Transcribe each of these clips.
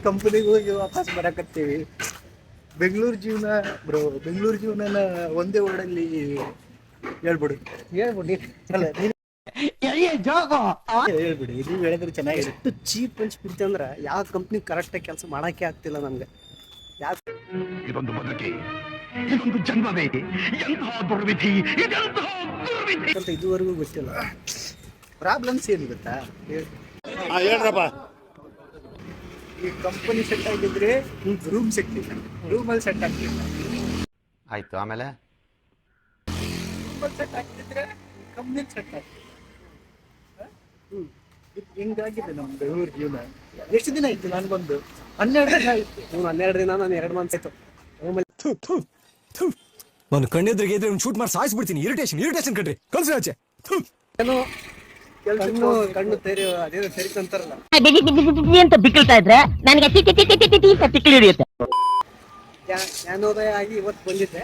ಕಂಪನಿಗೆ ಹೋಗಿ ವಾಪಸ್ ಬರಕತ್ತೀವಿ. ಬೆಂಗಳೂರು ಜೀವನ ಬ್ರೋ, ಬೆಂಗಳೂರು ಜೀವನನ ಒಂದೇ ವರ್ಡಲ್ಲಿ ಹೇಳ್ಬಿಡು. ಅಲ್ಲ ಹೇಳ್ಬಿಡಿ, ಇದು ಹೇಳಿದ್ರೆ ಚೆನ್ನಾಗಿದೆ. ಎಷ್ಟು ಚೀಪ್ ಅನ್ಸ್ಬಿಡ್ತಿ ಅಂದ್ರೆ ಯಾವ ಕಂಪ್ನಿ ಕರೆಕ್ಟಾಗಿ ಕೆಲಸ ಮಾಡಕ್ಕೆ ಆಗ್ತಿಲ್ಲ ನಮ್ಗೆ. ಇದೊಂದು ಬದುಕಿ, ಇದೊಂದು ಜನ್ಮವೇ, ಎಂತಹ ದುರ್ವಿಧಿ, ಇದೆಂತಹ ದುರ್ವಿಧಿ ಅಂತ ಇದುವರೆಗೂ ಗೊತ್ತಿಲ್ಲ. ಪ್ರಾಬ್ಲಮ್ಸ್ ಏನು ಗೊತ್ತಾ? ಹೇಳ್ರಪ್ಪ. ಈ ಕಂಪನಿ ಸೆಟ್ ಆಗಿದ್ರೆ ರೂಮ್ ಸಿಗ್ತಿಲ್ಲ, ರೂಮಲ್ಲಿ ಸೆಟ್ ಆಗ್ತಿಲ್ಲ. ಆಯ್ತು, ಆಮೇಲೆ ರೂಮಲ್ಲಿ ಸೆಟ್ ಆಗ್ತಿದ್ರೆ ಕಂಪ್ನಿ ಸೆಟ್ ಆಗ್ತಿಲ್ಲ. ಹಿಂಗಾಗಿದೆ ನಮ್ಮ ಬೆಂಗಳೂರು ಜೀವನ. ಎಷ್ಟು ದಿನ ಆಯ್ತು ನಾನು ಬಂದು? 12 ದಿನ ಆಯ್ತು. 12 ದಿನ, ನಾನು 2 ಮಂತ್ ಆಯ್ತು. ನಾನು ಕಣ್ಣೆದ್ರಿಗೆ ಇದ್ರೆ ಶೂಟ್ ಮಾಡಿ ಸಾಯಿಸ್ಬಿಡ್ತೀನಿ. ಇರಿಟೇಷನ್ ಕಣ್ರಿ, ಕಳ್ಸಿ ಆಚೆ. ಏನೋ ಕಣ್ಣು ತೆರಿ, ಅದೇನೋ ತೆರಿತಂತಾರಲ್ಲ ಅಂತ ಬಿಕ್ಕಳ್ತಾ ಇದ್ರೆ ನನಗೆ ತಿಕ್ಕಿ ಹಿಡಿಯುತ್ತೆ. ಜ್ಞಾನೋದಯ ಆಗಿ ಇವತ್ತು ಬಂದಿದ್ದೆ.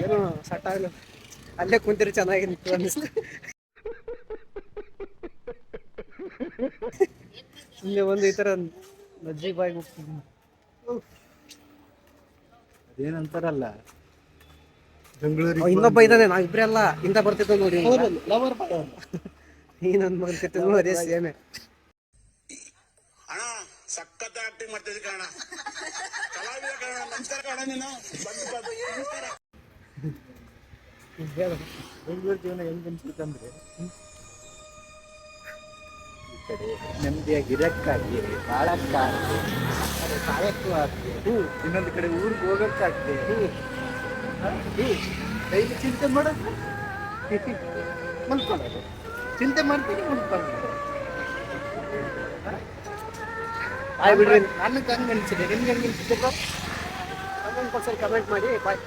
ಏನೋ ಸಟ್ ಆಗಲ್ಲ, ಅಲ್ಲೇ ಕುಂತಿರಿ ಚೆನ್ನಾಗಿ ಅನ್ನಿಸ್ತು. ಇಲ್ಲೇ ಒಂದು ಈ ತರ ನಜ್ಜಿ ಬಾಯಿ ಹೋಗ್ತೀನಿ. ಅದೇನಂತಾರಲ್ಲ ಬೆಂಗಳೂರಿಗೆ ಇನ್ನೊಬ್ಬ ಇದ್ದಾನೆ, ನಾವಿಬ್ರೇ ಅಲ್ಲ, ಇಂದ ಬರ್ತಿದ್ದ ನೋಡಿ. ಲವರ್ ಈ ನನ್ ಬರ್ತಿತ್ತು ಅದೇ ಸೇಮೆ. ಅಣ್ಣ ಸಖತ್ ಆಕ್ಟಿಂಗ್ ಮಾಡ್ತಿದ್ದೆ ಕಣ, ಕಲಾವಿದ ಕಣ. ನಮಸ್ಕಾರ ಕಣ, ನೀನು ಬೆಂಗಳೂರು ಜೀವನ ಹೆಂಗ್ ಅನ್ಸುತ್ತಂದ್ರೆ, ಈ ಕಡೆ ನೆಮ್ಮದಿಯಾಗಿ ಇರಕ್ಕಾಗಿ, ಬಾಳಕ್ಕಾಗಿ, ಸಾಯಕ್ಕೂ ಆಗ್ತದೆ. ಇನ್ನೊಂದು ಕಡೆ ಊರಿಗೆ ಹೋಗಕ್ಕಾಗ್ತದೆ. ಡೈಲಿ ಚಿಂತೆ ಮಾಡೋದು, ಮಲ್ಕೊಳ್ಳೋದು, ಚಿಂತೆ ಮಾಡ್ತೀನಿ, ಮಲ್ಕೊಳ್ಳೋದು. ಬಾಯ್ ಬಿಡ್ರಿ. ನನಗೆ ಹಂಗೆ ಅನ್ಸಿದೆ, ನಿಮ್ಗೆ ಹೆಂಗೆ ಅನ್ಸಿದೆ? ಕಮೆಂಟ್ ಮಾಡಿ ಬಾಯ್.